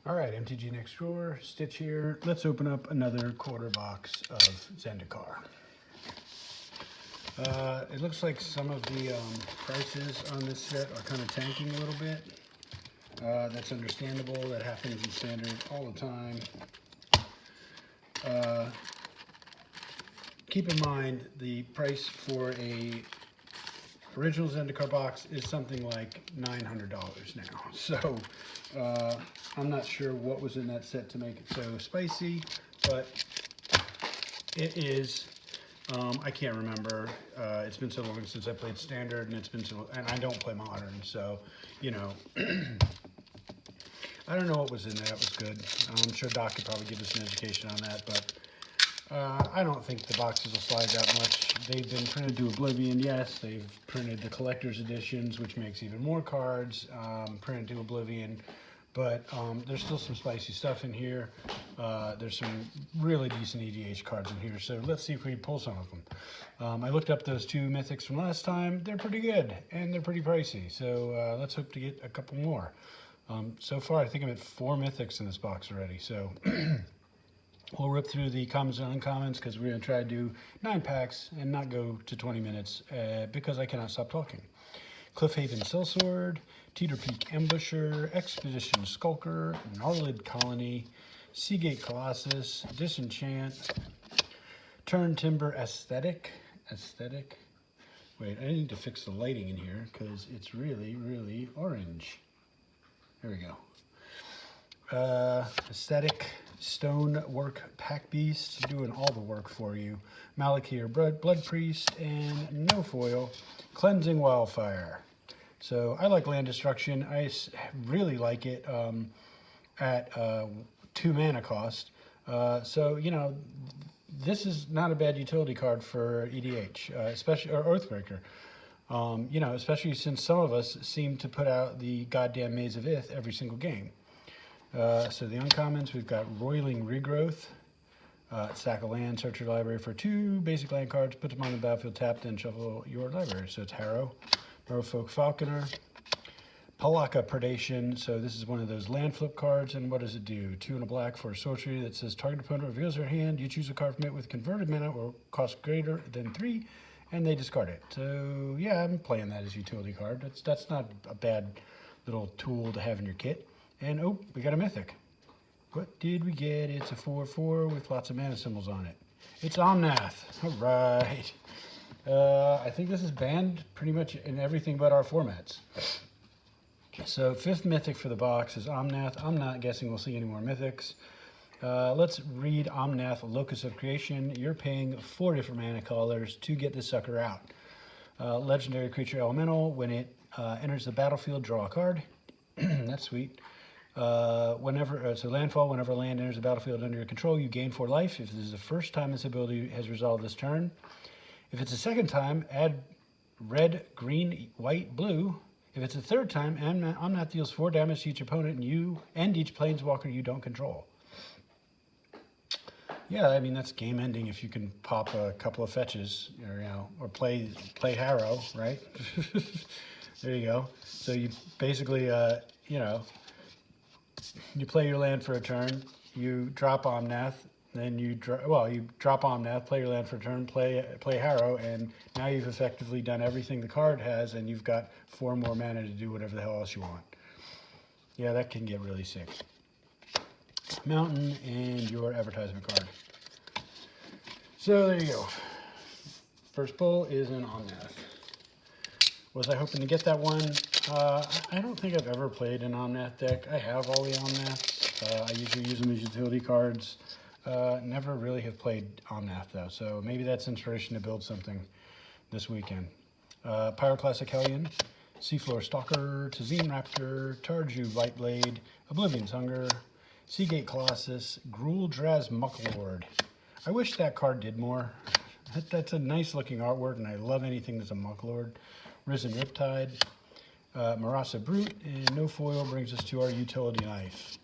All right, MTG Next Door, Stitch here. Let's open up another quarter box of Zendikar. It looks like some of the prices on this set are kind of tanking a little bit. That's understandable. That happens in Standard all the time. Keep in mind the price for a original Zendikar box is something like $900 now. So I'm not sure what was in that set to make it so spicy, but it is. I can't remember. It's been so long since I played Standard, and and I don't play Modern, so you know. I don't know what was in there. It was good. I'm sure Doc could probably give us an education on that, but I don't think the boxes will slide that much. They've been printed to oblivion, yes. They've printed the collector's editions, which makes even more cards, printed to oblivion. But there's still some spicy stuff in here. There's some really decent EDH cards in here, so let's see if we can pull some of them. I looked up those two Mythics from last time. They're pretty good, and they're pretty pricey, so let's hope to get a couple more. So far, I think I'm at 4 Mythics in this box already, so we'll rip through the commons and uncommons because we're going to try to do 9 packs and not go to 20 minutes because I cannot stop talking. Cliffhaven Sellsword, Teeter Peak Ambusher, Expedition Skulker, Gnarlid Colony, Seagate Colossus, Disenchant, Turn Timber Aesthetic. Wait, I need to fix the lighting in here because it's really, really orange. There we go. Aesthetic Stonework Pack Beast, doing all the work for you. Malakir Blood Priest, and no foil, Cleansing Wildfire. So I like land destruction. I really like it at 2 mana cost. So you know, this is not a bad utility card for EDH, especially or Oathbreaker. You know, especially since some of us seem to put out the goddamn Maze of Ith every single game. So the uncommons, we've got Roiling Regrowth. Sack a land, search your library for 2 basic land cards, put them on the battlefield tapped, and shuffle your library. So it's Harrow, Merfolk Falconer, Palaka Predation. So this is one of those land flip cards, and what does it do? 2 and a black for a sorcery that says target opponent reveals their hand, you choose a card from it with converted mana or cost greater than 3, and they discard it. So yeah, I'm playing that as a utility card. That's not a bad little tool to have in your kit. And oh, we got a Mythic. What did we get? It's a 4/4 with lots of mana symbols on it. It's Omnath. All right. I think this is banned pretty much in everything but our formats. So 5th Mythic for the box is Omnath. I'm not guessing we'll see any more Mythics. Let's read Omnath, Locus of Creation. You're paying 4 different mana colors to get this sucker out. Legendary creature elemental. When it enters the battlefield, draw a card. That's sweet. So landfall, whenever land enters the battlefield under your control, you gain 4 life. If this is the first time this ability has resolved this turn. If it's the second time, add red, green, white, blue. If it's the third time, Omnath deals 4 damage to each opponent and each planeswalker you don't control. Yeah, I mean, that's game ending if you can pop a couple of fetches, or play Harrow, right? There you go. So you basically, you play your land for a turn, you drop Omnath, then you drop Omnath, play your land for a turn, play Harrow, and now you've effectively done everything the card has, and you've got 4 more mana to do whatever the hell else you want. Yeah, that can get really sick. Mountain and your advertisement card. So there you go. First pull is an Omnath. Was I hoping to get that one? I don't think I've ever played an Omnath deck. I have all the Omnaths. I usually use them as utility cards. Never really have played Omnath though, so maybe that's inspiration to build something this weekend. Pyroclastic Hellion, Seafloor Stalker, Tazeen Raptor, Tarju Lightblade, Oblivion's Hunger, Seagate Colossus, Gruuldraz Mucklord. I wish that card did more. That's a nice looking artwork, and I love anything that's a Mucklord. Risen Riptide, Marasa Brute, and no foil brings us to our utility knife.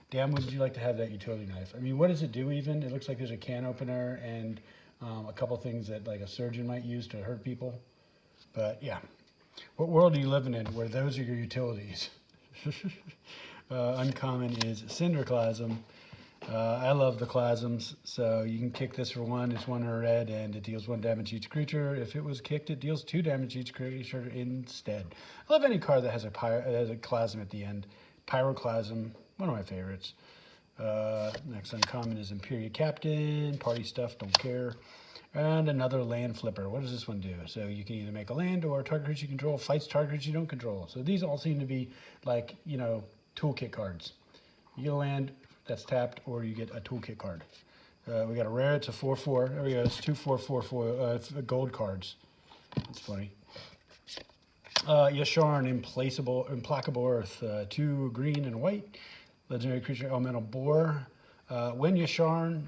Damn, would you like to have that utility knife? I mean, what does it do even? It looks like there's a can opener and a couple things that like a surgeon might use to hurt people. But yeah, what world are you living in where those are your utilities? Uncommon is Cinderclasm. I love the Clasms, so you can kick this for 1. It's 1 red, and it deals 1 damage each creature. If it was kicked, it deals 2 damage each creature instead. I love any card that has a Clasm at the end. Pyroclasm, one of my favorites. Next uncommon is Imperial Captain. Party stuff, don't care. And another land flipper. What does this one do? So you can either make a land or target creature you control fights target creature you don't control. So these all seem to be like, you know, toolkit cards. You get a land that's tapped, or you get a toolkit card. We got a rare. It's a 4/4. There we go. It's 2/4/4 gold cards. That's funny. Yasharn, Implacable Earth. 2 green and white. Legendary creature, Elemental Boar. When Yasharn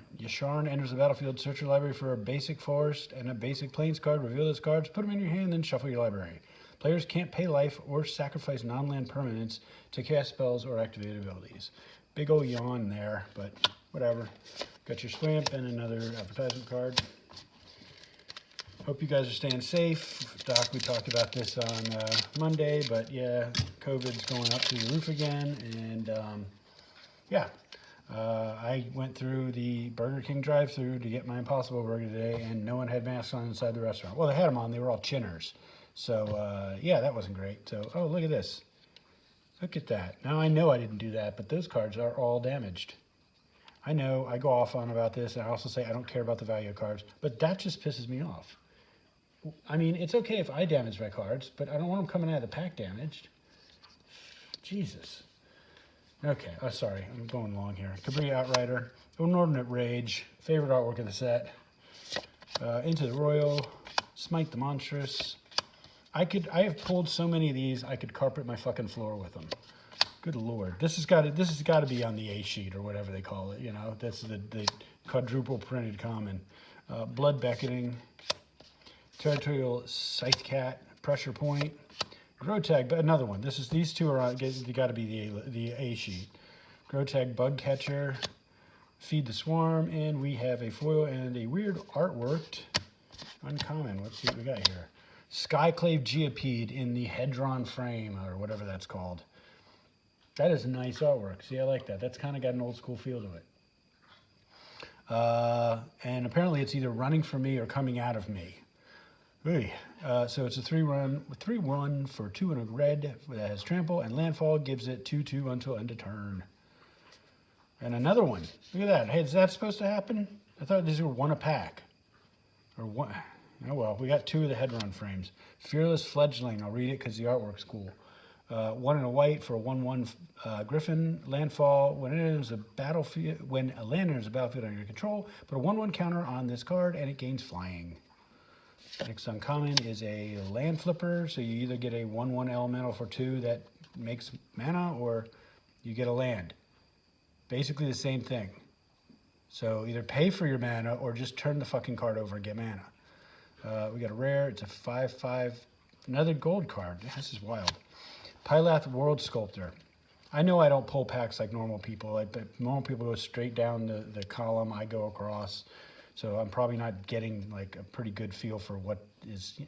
enters the battlefield, search your library for a basic forest and a basic plains card. Reveal those cards, put them in your hand, then shuffle your library. Players can't pay life or sacrifice non-land permanents to cast spells or activate abilities. Big ol' yawn there, but whatever. Got your Swamp and another advertisement card. Hope you guys are staying safe. Doc, we talked about this on Monday, but yeah, COVID's going up through the roof again, and yeah. I went through the Burger King drive-thru to get my Impossible Burger today, and no one had masks on inside the restaurant. Well, they had them on. They were all chinners. So, yeah, that wasn't great. So, oh, look at this. Look at that. Now, I know I didn't do that, but those cards are all damaged. I know I go off on about this, and I also say I don't care about the value of cards, but that just pisses me off. I mean, it's okay if I damage my cards, but I don't want them coming out of the pack damaged. Jesus. Okay, oh, sorry, I'm going long here. Cabri Outrider, Inordinate Rage, favorite artwork of the set. Into the Royal, Smite the Monstrous. I have pulled so many of these, I could carpet my fucking floor with them. Good lord, this has got to be on the A sheet or whatever they call it. You know, that's the quadruple printed common. Blood Beckoning, Territorial Scythe Cat, Pressure Point. Grotag, but another one. These two are got to be the A sheet. Grotag Bug Catcher, Feed the Swarm, and we have a foil and a weird artworked uncommon. Let's see what we got here. Skyclave Geopede in the Hedron frame, or whatever that's called. That is nice artwork. See, I like that. That's kind of got an old school feel to it. And apparently it's either running from me or coming out of me. So it's a 3/1 for 2 and a red that has trample, and landfall gives it 2/2 until end of turn. And another one. Look at that. Hey, is that supposed to happen? I thought these were 1 a pack. Or one. Oh well, we got 2 of the Hedron frames. Fearless Fledgling. I'll read it because the artwork's cool. 1 and a white for a 1/1 Griffin. Landfall. When a land enters the battlefield under your control, put a 1/1 counter on this card, and it gains flying. Next uncommon is a land flipper, so you either get a 1/1 elemental for 2 that makes mana, or you get a land. Basically the same thing. So either pay for your mana or just turn the fucking card over and get mana. We got a rare. It's a 5/5. Another gold card. This is wild. Pylath World Sculptor. I know I don't pull packs like normal people. Normal people go straight down the column. I go across. So I'm probably not getting like a pretty good feel for what is.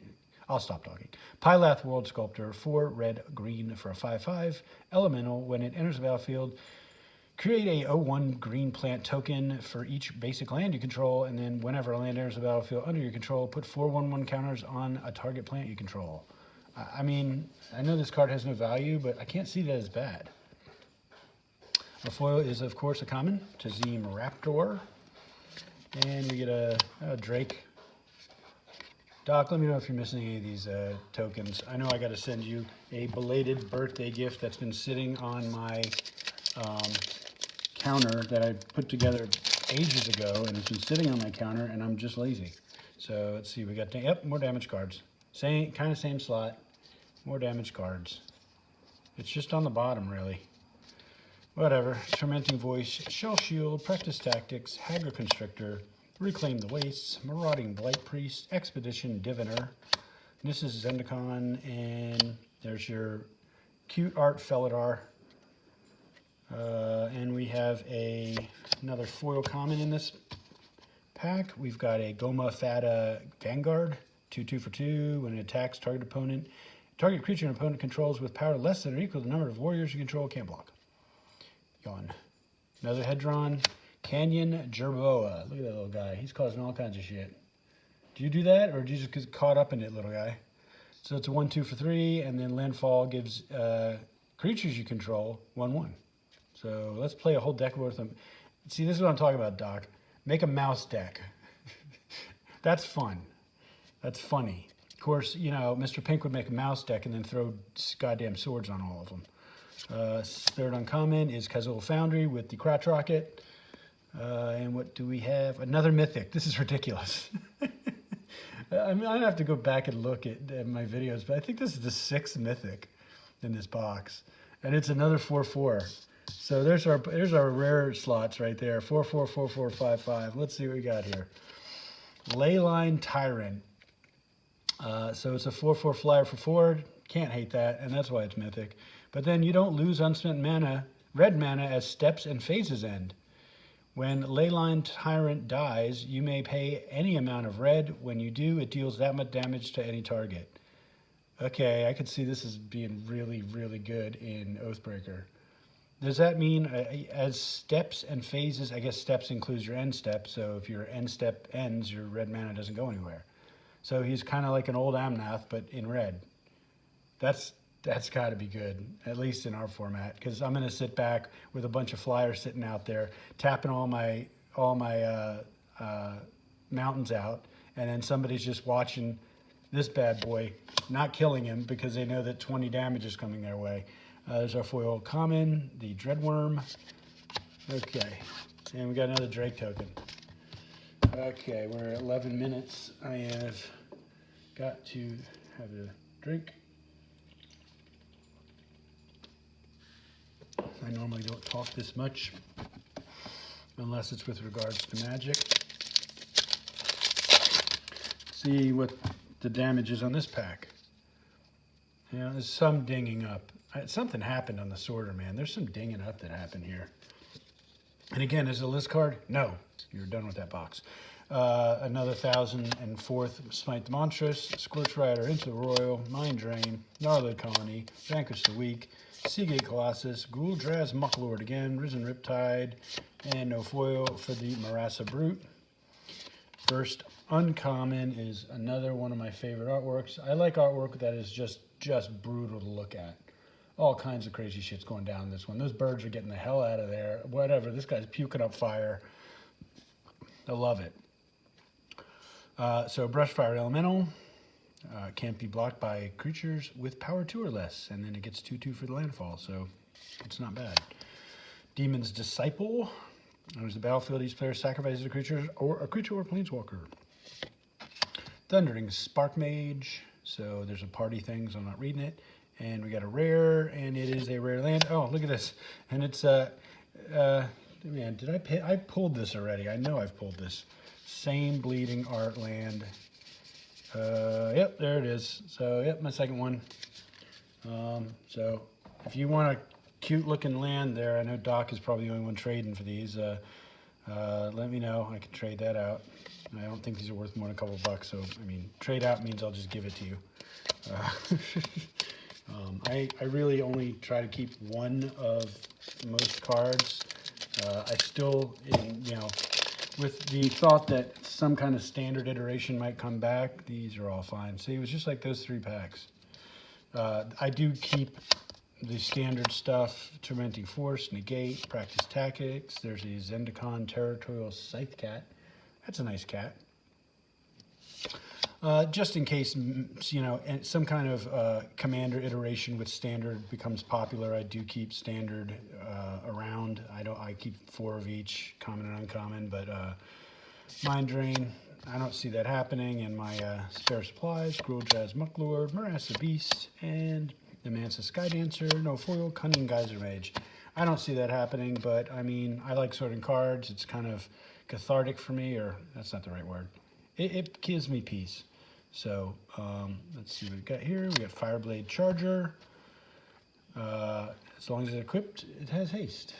I'll stop talking. Pylath World Sculptor, 4 red, green for a 5/5 elemental. When it enters the battlefield, create a 0/1 green plant token for each basic land you control, and then whenever a land enters the battlefield under your control, put 4 1/1 counters on a target plant you control. I mean, I know this card has no value, but I can't see that as bad. A foil is, of course, a common, Tazim Raptor. And we get a Drake. Doc, let me know if you're missing any of these tokens. I know I got to send you a belated birthday gift that's been sitting on my counter that I put together ages ago, and it's been sitting on my counter, and I'm just lazy. So let's see, we got, yep, more damage cards. Same slot, more damage cards. It's just on the bottom, really. Whatever. Tormenting Voice, Shell Shield, Practice Tactics, Hagra Constrictor, Reclaim the Wastes, Marauding Blight Priest, Expedition Diviner. This is Zendikar, and there's your cute art Felidar. And we have another foil common in this pack. We've got a Goma Fata Vanguard, 2/2 for 2. When it attacks target opponent, target creature an opponent controls with power less than or equal to the number of warriors you control can't block. Another Hedron. Canyon Jerboa. Look at that little guy. He's causing all kinds of shit. Do you do that, or do you just get caught up in it, little guy? So it's a 1/2 for 3, and then landfall gives creatures you control 1/1. So let's play a whole deck worth of. See, this is what I'm talking about, Doc. Make a mouse deck. That's fun. That's funny. Of course, you know, Mr. Pink would make a mouse deck and then throw goddamn swords on all of them. Third uncommon is Kazul Foundry with the Crotch Rocket. And what do we have? Another Mythic. This is ridiculous. I mean, I have to go back and look at my videos, but I think this is the 6th Mythic in this box. And it's another 4/4. So there's our rare slots right there. 4/4, 4/4, 5/5. Let's see what we got here. Leyline Tyrant. So it's a 4/4 flyer for forward. Can't hate that, and that's why it's Mythic. But then you don't lose unspent mana, red mana, as steps and phases end. When Leyline Tyrant dies, you may pay any amount of red. When you do, it deals that much damage to any target. Okay, I could see this as being really, really good in Oathbreaker. Does that mean as steps and phases, I guess steps includes your end step, so if your end step ends, your red mana doesn't go anywhere. So he's kind of like an old Amnath, but in red. That's got to be good, at least in our format, because I'm going to sit back with a bunch of flyers sitting out there, tapping all my mountains out, and then somebody's just watching this bad boy, not killing him because they know that 20 damage is coming their way. There's our foil common, the Dreadworm. Okay, and we got another Drake token. Okay, we're at 11 minutes. I have got to have a drink. I normally don't talk this much unless it's with regards to Magic. See what the damage is on this pack. You know, there's some dinging up. Something happened on the sorter, man. There's some dinging up that happened here. And again, is it a list card? No. You're done with that box. Another 1004th Smite the Monstrous, Scorch Rider, Into the Royal, Mind Drain, Gnarlid Colony, Vanquish the Weak, Seagate Colossus, Ghoul-Draz Mucklord again, Risen Riptide, and no foil for the Marassa Brute. First uncommon is another one of my favorite artworks. I like artwork that is just brutal to look at. All kinds of crazy shit's going down in this one. Those birds are getting the hell out of there. Whatever, this guy's puking up fire. I love it. So Brushfire Elemental. Can't be blocked by creatures with power 2 or less. And then it gets 2/2 for the landfall, so it's not bad. Demon's Disciple. There's the battlefield. Each player sacrifices a creature or planeswalker. Thundering Spark Mage. So there's a party thing, so I'm not reading it. And we got a rare, and it is a rare land. Oh, look at this. And it's, man, did I pulled this already. I know I've pulled this. Same Bleeding Art land. Yep, there it is. So, yep, my second one. So, if you want a cute looking land there, I know Doc is probably the only one trading for these. Let me know. I can trade that out. I don't think these are worth more than a couple bucks. So, I mean, trade out means I'll just give it to you. I really only try to keep one of most cards. I still, you know, with the thought that some kind of standard iteration might come back, these are all fine. See, it was just like those 3 packs. I do keep the standard stuff: Tormenting Force, Negate, Practice Tactics. There's a Zendikar Territorial Scythe Cat. That's a nice cat. Just in case, you know, some kind of commander iteration with standard becomes popular, I do keep standard around. I keep 4 of each, common and uncommon, but Mind Drain, I don't see that happening in my spare supplies. Ghoul-Draz Mucklord, Marassa Beast, and the Mansa Skydancer, no foil, Cunning Geyser Mage. I don't see that happening, but I mean, I like sorting cards. It's kind of cathartic for me, or that's not the right word. It gives me peace. So let's see what we got here. We got Fireblade Charger. As long as it's equipped, it has haste.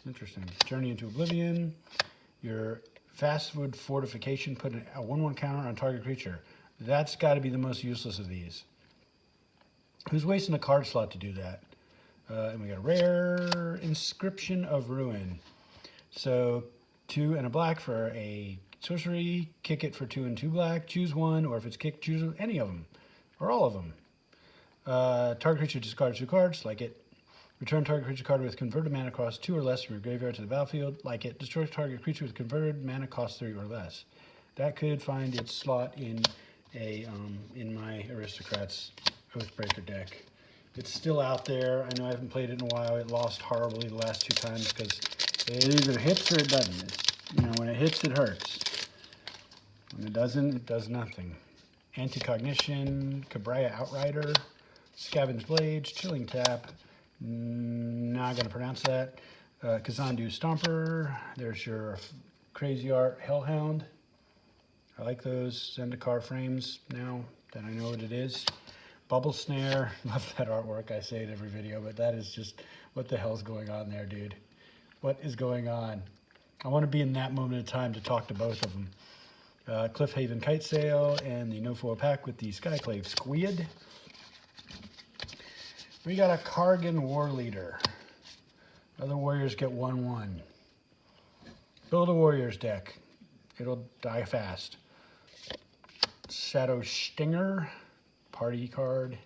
Interesting. Journey into Oblivion. Your Fastwood Fortification, put a 1/1 counter on target creature. That's got to be the most useless of these. Who's wasting a card slot to do that? And we got a rare Inscription of Ruin. So 2 and a black for a sorcery. Kick it for 2 and 2 black. Choose one, or if it's kicked, choose any of them, or all of them. Target creature discards 2 cards, like it. Return target creature card with converted mana cost 2 or less from your graveyard to the battlefield, like it. Destroy target creature with converted mana cost 3 or less. That could find its slot in in my Aristocrats Oathbreaker deck. It's still out there. I know I haven't played it in a while. It lost horribly the last 2 times because it either hits or it doesn't. It's, when it hits, it hurts. When it doesn't, it does nothing. Anti-Cognition, Cabraya Outrider, Scavenge Blades, Chilling Tap. Not going to pronounce that. Kazandu Stomper. There's your Crazy Art Hellhound. I like those Zendikar frames now that I know what it is. Bubble Snare. Love that artwork. I say it every video, but that is just, what the hell's going on there, dude? What is going on? I want to be in that moment of time to talk to both of them. Cliffhaven Kite Sail and the no foil pack with the Skyclave Squid. We got a Kargan War Leader. Other warriors get 1/1. Build a warriors deck. It'll die fast. Shadow Stinger, party card.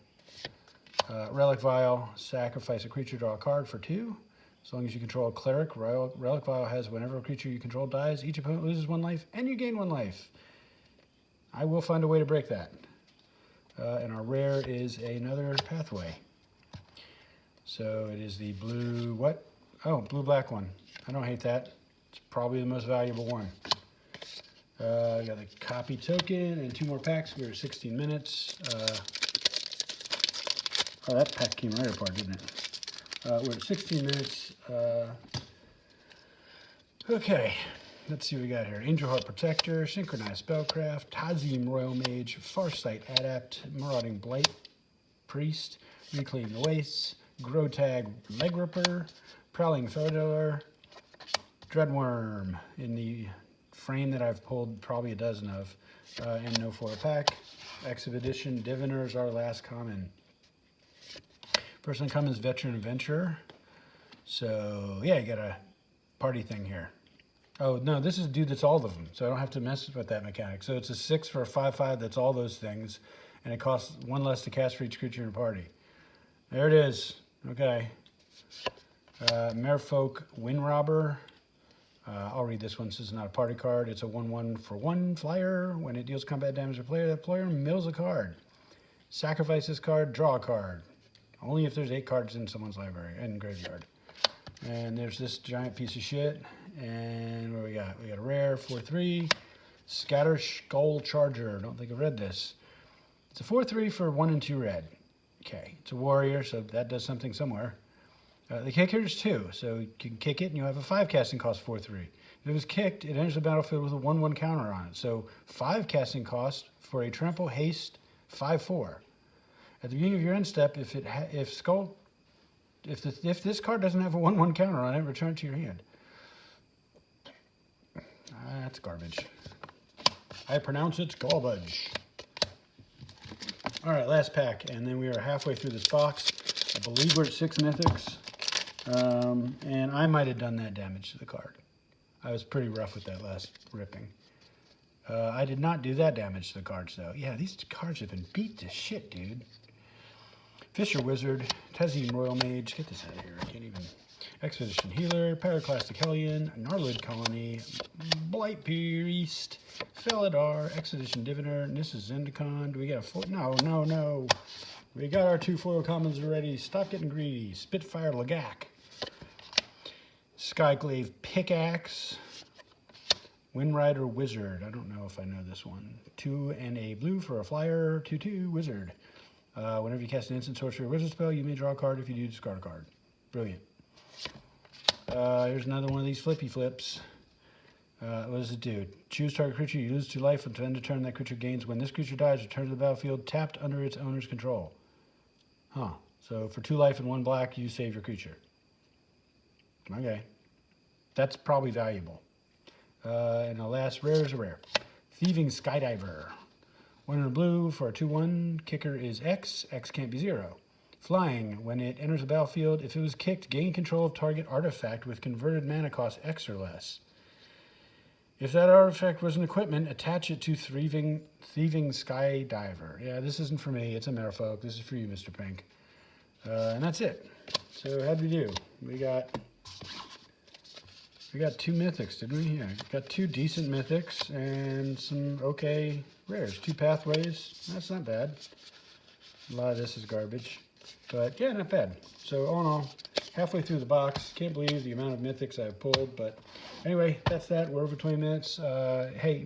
Relic Vial, sacrifice a creature, draw a card for 2. As long as you control a cleric, Relic Vial has whenever a creature you control dies, each opponent loses 1 life and you gain 1 life. I will find a way to break that. And our rare is another Pathway. So it is the blue, what? Oh, blue-black one. I don't hate that. It's probably the most valuable one. I got a copy token and 2 more packs. We're at 16 minutes. Oh, that pack came right apart, didn't it? We're at 16 minutes. Okay, let's see what we got here. Angel Heart Protector, Synchronized Spellcraft, Tazim Royal Mage, Farsight Adept, Marauding Blight Priest, Reclaim the Wastes, Grotag Leg Ripper, Prowling Felidar, Dreadworm in the frame that I've pulled probably a dozen of, and no foil pack. Expedition Diviner is our last common. First uncommon is Veteran Adventurer. So yeah, you got a party thing here. Oh no, this is a dude that's all of them, so I don't have to mess with that mechanic. So it's a 6 for a 5/5 that's all those things, and it costs 1 less to cast for each creature in a party. There it is. Okay. Merfolk Windrobber. I'll read this one. This is not a party card. It's a 1/1 for 1 flyer. When it deals combat damage to a player, that player mills a card. Sacrifice this card, draw a card. Only if there's 8 cards in someone's library and graveyard. And there's this giant piece of shit. And what do we got? We got a rare 4/3. Scatter Skull Charger. Don't think I've read this. It's a 4/3 for 1 and 2 red. Okay, it's a warrior, so that does something somewhere. The kicker is 2, so you can kick it and you have a 5 casting cost 4/3. If it was kicked, it enters the battlefield with a 1/1 counter on it. So 5 casting cost for a trample haste 5/4. At the beginning of your end step, if this card doesn't have a 1/1 counter on it, return it to your hand. That's garbage. I pronounce it garbage. All right, last pack, and then we are halfway through this box. I believe we're at 6 mythics, and I might have done that damage to the card. I was pretty rough with that last ripping. I did not do that damage to the cards, though. Yeah, these cards have been beat to shit, dude. Fisher Wizard, Tazim Royal Mage, get this out of here, I can't even. Expedition Healer, Pyroclastic Hellion, Gnarlid Colony, Blight Priest, Felidar, Expedition Diviner, Mythics of Zendikar. Do we get a 4? No. We got our 2 foil commons already. Stop getting greedy. Spitfire Lagak, Skyclave Pickaxe, Windrider Wizard. I don't know if I know this one. 2 and a blue for a flyer, 2/2 Wizard. Whenever you cast an instant sorcery or wizard spell, you may draw a card. If you do, discard a card. Brilliant. Here's another one of these flippy flips. What does it do? Choose target creature, you lose 2 life until end of turn that creature gains. When this creature dies, return to the battlefield tapped under its owner's control. Huh. So for 2 life and 1 black, you save your creature. Okay. That's probably valuable. And the last rare is a rare. Thieving Skydiver. 1 in a blue for a 2/1. Kicker is X. X can't be 0. Flying. When it enters the battlefield, if it was kicked, gain control of target artifact with converted mana cost X or less. If that artifact was an equipment, attach it to Thieving Skydiver. Yeah, this isn't for me. It's a Merfolk. This is for you, Mr. Pink. And that's it. So how'd we do? We got 2 mythics, didn't we? Yeah, got 2 decent mythics and some okay rares. 2 pathways. That's not bad. A lot of this is garbage. But yeah, not bad. So all in all, halfway through the box. Can't believe the amount of mythics I've pulled. But anyway, that's that. We're over 20 minutes. Hey,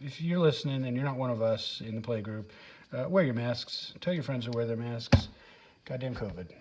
if you're listening and you're not one of us in the play group, wear your masks. Tell your friends to wear their masks. Goddamn COVID.